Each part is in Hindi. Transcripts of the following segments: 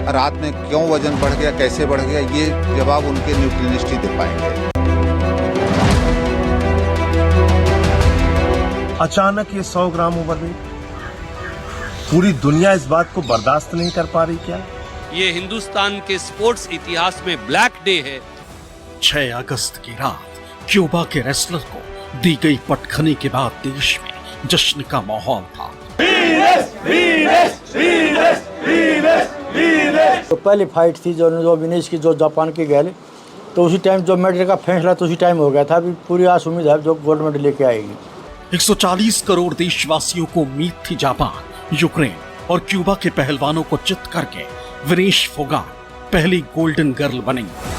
रात में क्यों वजन बढ़ गया, कैसे बढ़ गया, ये जवाब उनके न्यूट्रिनिस्ट ही दे पाएंगे। अचानक ये 100 ग्राम ओवरवेट, पूरी दुनिया इस बात को बर्दाश्त नहीं कर पा रही क्या? ये हिंदुस्तान के स्पोर्ट्स इतिहास में ब्लैक डे है। 6 अगस्त की रात क्यूबा के रेसलर को दी गई पटखनी के बाद देश में जश्न का माहौल था। तो पहली फाइट थी जो विनेश की, जो जापान की गैल, तो उसी टाइम जो मेडल का फैसला तो उसी टाइम हो गया था। अभी पूरी आस उम्मीद है जो गोल्ड मेडल लेके आएगी। 140 करोड़ देशवासियों को उम्मीद थी जापान, यूक्रेन और क्यूबा के पहलवानों को चित करके विनेश फोगाट पहली गोल्डन गर्ल बनेंगी।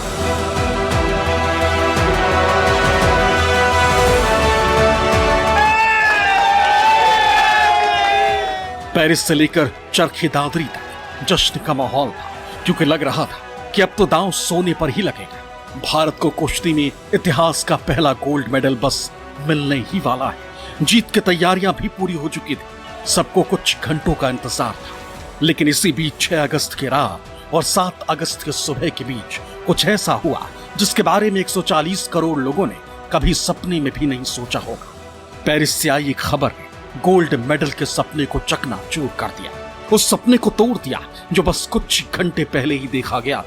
पेरिस से लेकर चरखी दादरी तक जश्न का माहौल था, क्योंकि लग रहा था कि अब तो दांव सोने पर ही लगेगा। भारत को कुश्ती में इतिहास का पहला गोल्ड मेडल बस मिलने ही वाला है। जीत की तैयारियां भी पूरी हो चुकी थी, सबको कुछ घंटों का इंतजार था। लेकिन इसी बीच 6 अगस्त की रात और 7 अगस्त की सुबह के बीच कुछ ऐसा हुआ जिसके बारे में 140 करोड़ लोगों ने कभी सपने में भी नहीं सोचा होगा। पेरिस से आई एक खबर ने गोल्ड मेडल के सपने को चकनाचूर कर दिया, उस सपने को तोड़ दिया जो बस कुछ घंटे पहले ही देखा गया।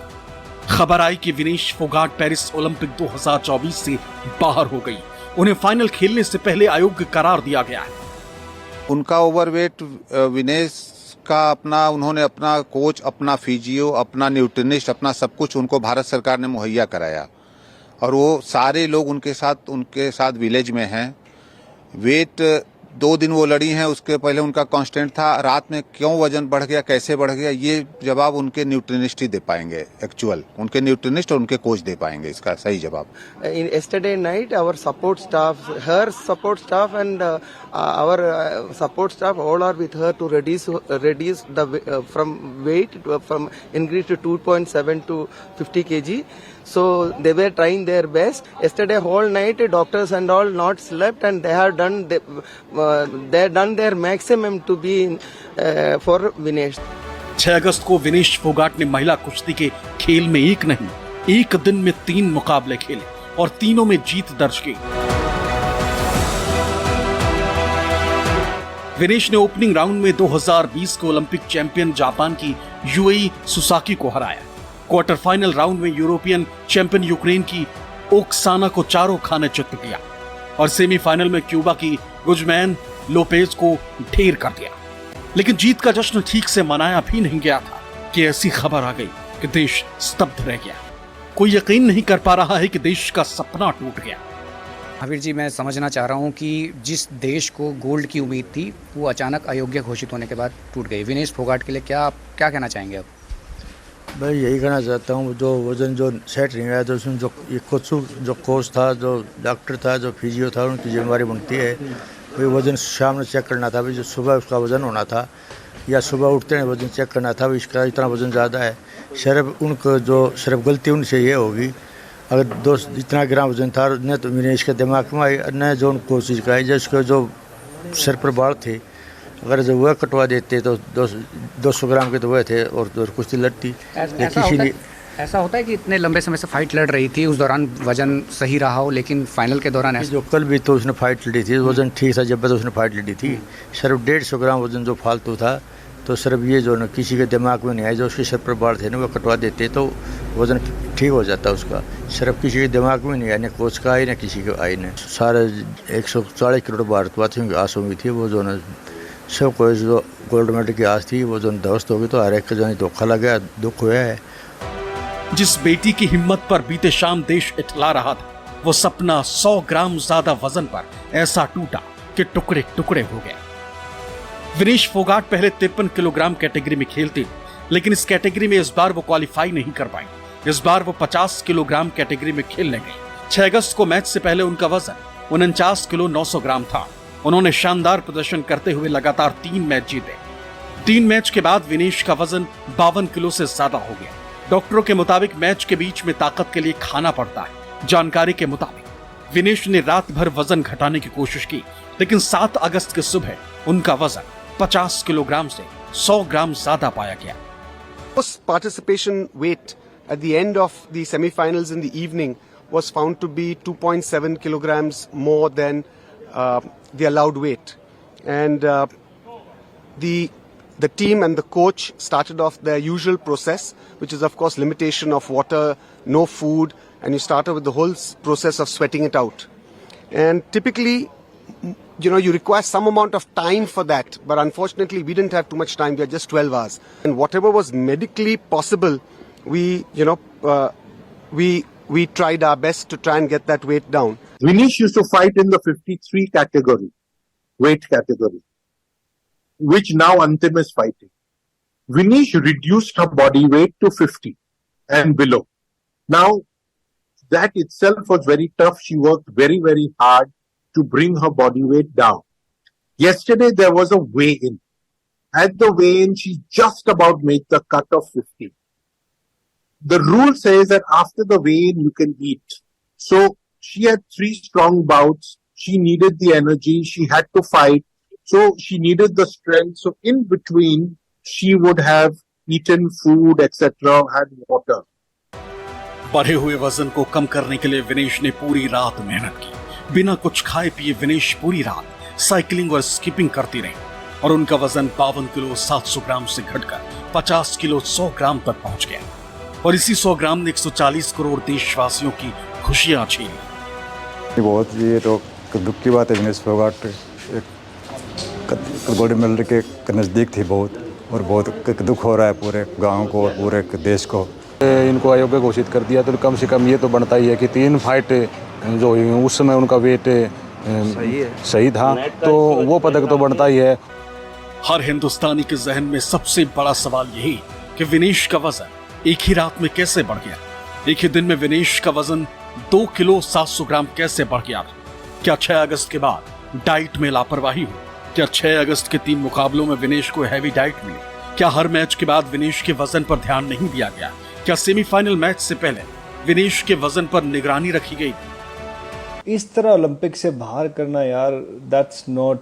खबर आई कि विनेश फोगाट पेरिस ओलंपिक 2024 से बाहर हो गई। उन्हें फाइनल खेलने से पहले अयोग्य करार दिया गया है। उनका ओवरवेट विनेश का उन्होंने अपना कोच, अपना फिजियो, अपना न्यूट्रिनिस्ट, अपना सब कुछ उनको भारत सरकार ने मुहैया कराया, और वो सारे लोग उनके साथ विलेज में हैं। वेट 2 दिन वो लड़ी हैं, उसके पहले उनका कांस्टेंट था। रात में क्यों वजन बढ़ गया, कैसे बढ़ गया, ये जवाब उनके न्यूट्रिनिस्ट ही दे पाएंगे। एक्चुअल उनके न्यूट्रिनिस्ट और उनके कोच दे पाएंगे इसका सही जवाब। In yesterday night, our support staff, her support staff and our support staff all are with her to reduce the from weight from increase to 2.7 to 50 kg. So they were trying their best. Yesterday whole night doctors and all not slept, and they have done their maximum to be for Vinesh. 6 अगस्त को विनेश फोगाट ने महिला कुश्ती के खेल में एक नहीं, एक दिन में 3 मुकाबले खेले और तीनों में जीत दर्ज की। विनेश ने ओपनिंग राउंड में 2020 के ओलंपिक चैंपियन जापान की यूएई सुसाकी को हराया। क्वार्टर फाइनल राउंड में यूरोपियन चैंपियन यूक्रेन की ओक्साना को चारों खाने चित किया और सेमीफाइनल में क्यूबा की गुजमैन लोपेज को ढेर कर दिया। लेकिन जीत का जश्न ठीक से मनाया भी नहीं गया था कि ऐसी खबर आ गई कि देश स्तब्ध रह गया। कोई यकीन नहीं कर पा रहा है कि देश का सपना टूट गया। महावीर जी, मैं समझना चाह रहा हूं कि जिस देश को गोल्ड की उम्मीद थी वो अचानक अयोग्य घोषित होने के बाद टूट गई। विनेश फोगाट के लिए क्या कहना चाहेंगे आप? भाई यही कहना चाहता हूँ, जो वजन जो सेट नहीं रहा, तो उसमें जो कोच था, जो डॉक्टर था, जो फिजियो था, उनकी जिम्मेवारी बनती है। वही वजन शाम में चेक करना था, भाई जो सुबह उसका वजन होना था, या सुबह उठते हैं वजन चेक करना था। इसका इतना वजन ज़्यादा है, सिर्फ गलती उनसे ये होगी। अगर इतना ग्राम वजन था, न तो विनेश के दिमाग में आई, न जो उनको चीज़ का है, जिसके जो सिर पर बाल थे, अगर जो वह कटवा देते तो 200 ग्राम के तो वह थे और कुश्ती लड़ती। ऐसा होता है कि इतने लंबे समय से फाइट लड़ रही थी, उस दौरान वजन सही रहा हो, लेकिन फाइनल के दौरान ऐसा जो कल भी तो उसने फाइट लड़ी थी, वजन ठीक था जब तो उसने फाइट लड़ी थी। सिर्फ 150 ग्राम वजन जो फालतू था, तो सिर्फ ये जो न किसी के दिमाग में नहीं आया, जो उसके सिर पर बाल थे ना, वो कटवा देते तो वजन ठीक हो जाता उसका। सिर्फ किसी के दिमाग में नहीं आया, न कोच का आई, न किसी का आई। न सारे 140 करोड़ भारतवासियों की आस उम्मीद थी, वो जो न सबको जो गोल्ड मेडल की आस थी, वो जो ध्वस्त हो गई। तो हर एक का जो धोखा लगा, दुख हुआ है। जिस बेटी की हिम्मत पर बीते शाम देश इठला रहा था, वो सपना 100 ग्राम ज्यादा वजन पर ऐसा टूटा कि टुकड़े टुकड़े हो गए। विनेश फोगाट पहले 53 किलोग्राम कैटेगरी में खेलते, लेकिन इस कैटेगरी में इस बार वो क्वालिफाई नहीं कर पाई। इस बार वो 50 किलोग्राम कैटेगरी में खेलने गई। 6 अगस्त को मैच से पहले उनका वजन 49 किलो 900 ग्राम था। उन्होंने शानदार प्रदर्शन करते हुए लगातार 3 मैच जीते। 3 मैच के बाद विनेश का वजन 52 किलो से ज्यादा हो गया। डॉक्टरों के मुताबिक मैच के बीच में ताकत के लिए खाना पड़ता है। जानकारी के मुताबिक विनेश ने रात भर वजन घटाने की कोशिश की, लेकिन 7 अगस्त की सुबह उनका वजन 50 किलोग्राम से 100 ग्राम ज्यादा पाया गया। Most participation weight at the end of the semi-finals in the evening was found to be 2.7 kilograms more than the allowed weight. And the team and the coach started off their usual process, which is of course limitation of water, no food, and you started with the whole process of sweating it out. And typically, you require some amount of time for that, but unfortunately we didn't have too much time. We had just 12 hours, and whatever was medically possible, we tried our best to try and get that weight down. Vinesh used to fight in the 53 weight category, which now Antim is fighting. Vinesh reduced her body weight to 50 and below. Now, that itself was very tough. She worked very, very hard to bring her body weight down. Yesterday, there was a weigh-in. At the weigh-in, she just about made the cut of 50. The rule says that after the weigh-in, you can eat. So, she had 3 strong bouts. She needed the energy. She had to fight. So, she needed the strength. So, in between, she would have eaten food, etc., had water. बढ़े हुए वजन को कम करने के लिए विनेश ने पूरी रात मेहनत की। बिना कुछ खाए पिए विनेश पूरी रात साइकिलिंग और स्किपिंग करती रही और उनका वजन 52 किलो 700 ग्राम से घटकर 50 किलो 100 ग्राम तक पहुंच गया और इसी 100 ग्राम ने 140 करोड़ देशवासियों की खुशियां छीनी। बहुत ये तो दुख की बात है। विनेश फोगाट एक गोल्ड मेडल के नज़दीक थी बहुत, और बहुत दुख हो रहा है पूरे गांव को और पूरे देश को। इनको अयोग्य घोषित कर दिया तो कम से कम ये तो बनता ही है कि 3 फाइट जो हुई उस समय उनका वेट सही था, तो वो पदक तो बनता ही है। हर हिंदुस्तानी के जहन में सबसे बड़ा सवाल यही कि विनेश का वजन एक ही रात में कैसे बढ़ गया। एक ही दिन में विनेश का वजन 2 किलो 700 ग्राम कैसे बढ़ गया। क्या 6 अगस्त के बाद डाइट में लापरवाही हुई? क्या 6 अगस्त के 3 मुकाबलों में विनेश को हैवी डाइट मिली? क्या हर मैच के बाद विनेश के वजन पर ध्यान नहीं दिया गया? क्या सेमीफाइनल मैच से पहले विनेश के वजन पर निगरानी रखी गई? इस तरह ओलंपिक से बाहर करना यार, दैट्स नॉट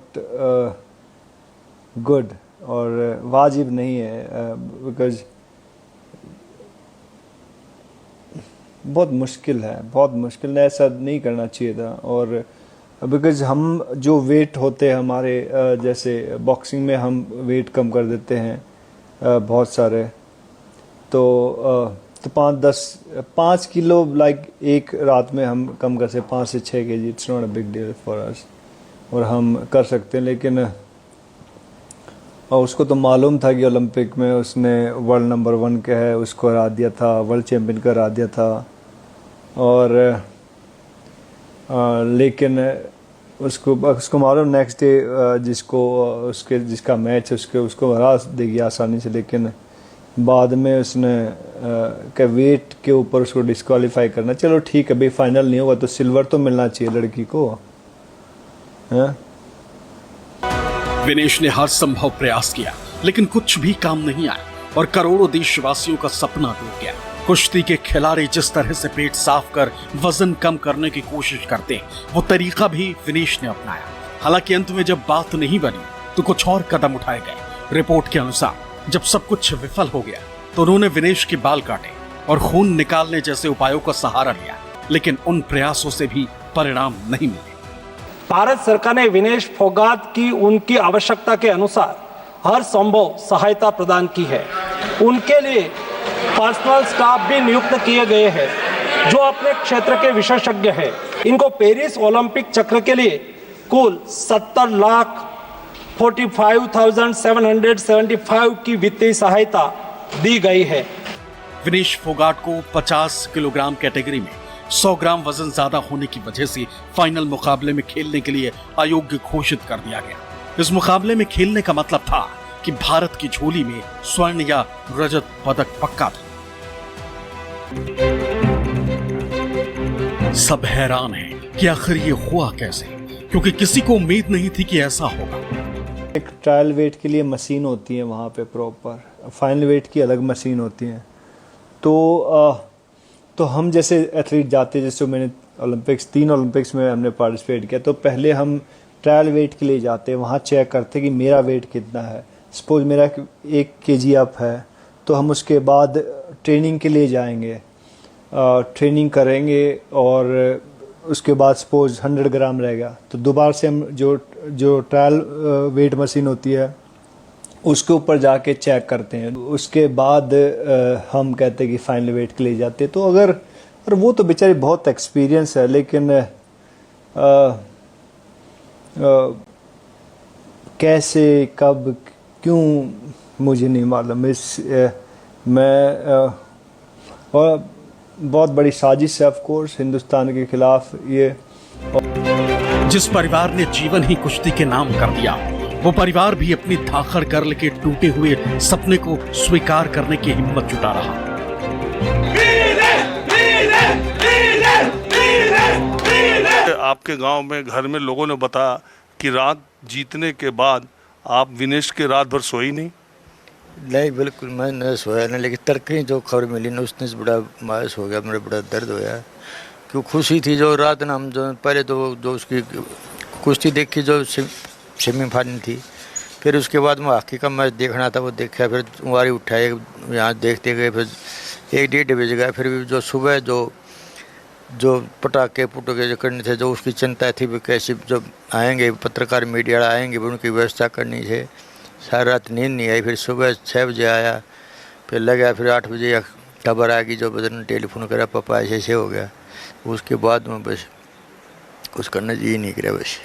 गुड और वाजिब नहीं है, बिकॉज बहुत मुश्किल है, ऐसा नहीं करना चाहिए था। और बिकॉज हम जो वेट होते हैं हमारे, जैसे बॉक्सिंग में हम वेट कम कर देते हैं बहुत सारे, तो 5 किलो लाइक एक रात में हम कम कर सकते, 5 से 6 kg, it's not a big deal for us, और हम कर सकते हैं। लेकिन उसको तो मालूम था कि ओलंपिक में उसने वर्ल्ड नंबर 1 का है, उसको हरा दिया था, वर्ल्ड चैम्पियन को हरा दिया था, और लेकिन उसको मालूम नेक्स्ट डे जिसका मैच है उसको हरा देगी आसानी से। लेकिन बाद में उसने के वेट के ऊपर उसको डिस्क्वालीफाई करना, चलो ठीक है भाई, फाइनल नहीं होगा तो सिल्वर तो मिलना चाहिए लड़की को, है? विनेश ने हर संभव प्रयास किया लेकिन कुछ भी काम नहीं आया और करोड़ों देशवासियों का सपना टूट गया। कुश्ती के खिलाड़ी जिस तरह से पेट साफ कर वजन कम करने की कोशिश करते हैं, वो तरीका भी विनेश ने अपनाया। हालांकि अंत में जब बात नहीं बनी तो कुछ और कदम उठाए गए। रिपोर्ट के अनुसार जब सब कुछ विफल हो गया तो उन्होंने विनेश के बाल काटे और खून निकालने जैसे उपायों का सहारा लिया, लेकिन उन प्रयासों से भी परिणाम नहीं मिले। भारत सरकार ने विनेश फोगाट की उनकी आवश्यकता के अनुसार हर संभव सहायता प्रदान की है। उनके लिए पर्सनल स्टाफ भी नियुक्त किए गए हैं जो अपने क्षेत्र के विशेषज्ञ हैं। इनको पेरिस ओलंपिक चक्र के लिए कुल 70,45,775 की वित्तीय सहायता दी गई है। विनेश फोगाट को 50 किलोग्राम कैटेगरी में 100 ग्राम वजन ज्यादा होने की वजह से फाइनल मुकाबले में खेलने के लिए अयोग्य घोषित कर दिया गया। इस मुकाबले में खेलने का मतलब था कि भारत की झोली में स्वर्ण या रजत पदक पक्का था। सब हैरान हैं कि आखिर ये हुआ कैसे, क्योंकि किसी को उम्मीद नहीं थी कि ऐसा होगा। एक ट्रायल वेट के लिए मशीन होती है वहाँ पे प्रॉपर, फाइनल वेट की अलग मशीन होती है। तो हम जैसे एथलीट जाते, जैसे मैंने 3 ओलंपिक्स में हमने पार्टिसिपेट किया, तो पहले हम ट्रायल वेट के लिए जाते, वहाँ चेक करते कि मेरा वेट कितना है। सपोज मेरा 1 kg अप है तो हम उसके बाद ट्रेनिंग के लिए जाएंगे, ट्रेनिंग करेंगे और उसके बाद सपोज 100 ग्राम रहेगा तो दोबारा से हम जो ट्रायल वेट मशीन होती है उसके ऊपर जाके चेक करते हैं। उसके बाद हम कहते हैं कि फाइनल वेट के लिए जाते हैं। तो अगर और वो तो बेचारी बहुत एक्सपीरियंस है, लेकिन कैसे कब क्यों मुझे नहीं मालूम। और बहुत बड़ी साजिश है ऑफ कोर्स हिंदुस्तान के खिलाफ ये। जिस परिवार ने जीवन ही कुश्ती के नाम कर दिया, वो परिवार भी अपनी धाकड़ गर्ल के टूटे हुए सपने को स्वीकार करने की हिम्मत जुटा रहा। आपके गांव में घर में लोगों ने बताया कि रात जीतने के बाद आप विनेश के रात भर सोई नहीं? नहीं, बिल्कुल मैं नहीं सोया नहीं, लेकिन तड़के जो खबर मिली ना उसने बड़ा मायूस हो गया, मेरा बड़ा दर्द होया। क्यों खुशी थी जो रात ना हम जो पहले तो जो उसकी कुश्ती देखी जो सेमीफाइनल थी, फिर उसके बाद मैं हॉकी का मैच देखना था वो देखा, फिर उंगारी उठाए यहाँ देखते गए, फिर 1-1:30 बज गया। फिर जो सुबह जो पटाखे पुटके जो करने थे, जो उसकी चिंता थी कैसे जो आएंगे पत्रकार मीडिया आएंगे उनकी व्यवस्था करनी है। सारी रात नींद नहीं आई, फिर सुबह 6 बजे आया, फिर लगा, फिर 8 बजे खबर आ गई जो बदन टेलीफोन करा पापा ऐसे हो गया। उसके बाद में बस कुछ करने जी नहीं करा बस।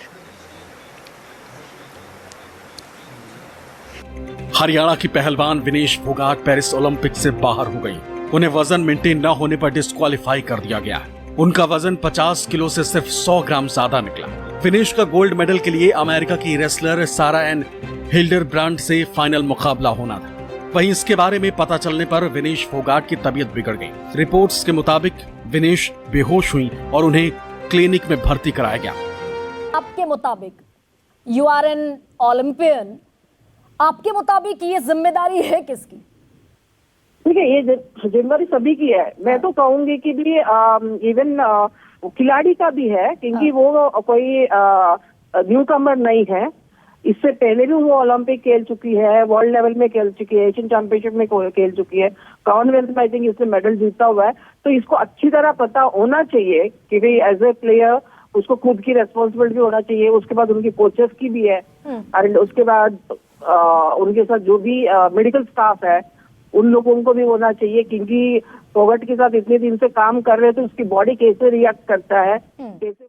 हरियाणा की पहलवान विनेश फोगाट पेरिस ओलंपिक से बाहर हो गई। उन्हें वजन मेंटेन न होने पर डिस्क्वालीफाई कर दिया गया। उनका वजन 50 किलो से सिर्फ 100 ग्राम ज्यादा निकला। विनेश का गोल्ड मेडल के लिए अमेरिका की रेसलर सारा एन हिल्डरब्रांड से फाइनल मुकाबला होना था। वहीं इसके बारे में पता चलने पर विनेश फोगाट की तबीयत बिगड़ गई। रिपोर्ट्स के मुताबिक विनेश बेहोश हुई और उन्हें क्लिनिक में भर्ती कराया गया। आपके मुताबिक यू आर एन ओलंपियन, आपके मुताबिक ये जिम्मेदारी है किसकी? ठीक है, ये जिम्मेदारी सभी की है। मैं तो कहूंगी कि भी इवन खिलाड़ी का भी है, क्योंकि वो कोई न्यू कमर नहीं है। इससे पहले भी वो ओलंपिक खेल चुकी है, वर्ल्ड लेवल में खेल चुकी है, एशियन चैंपियनशिप में खेल चुकी है, कॉमनवेल्थ में आई थिंक इसने मेडल जीता हुआ है। तो इसको अच्छी तरह पता होना चाहिए कि भाई एज ए प्लेयर उसको खुद की रेस्पॉन्सिबिलिटी होना चाहिए। उसके बाद उनकी कोचेस की भी है, और उसके बाद उनके साथ जो भी मेडिकल स्टाफ है उन लोगों को भी होना चाहिए, क्योंकि फोगाट के साथ इतने दिन से काम कर रहे हैं तो उसकी बॉडी कैसे रिएक्ट करता है, कैसे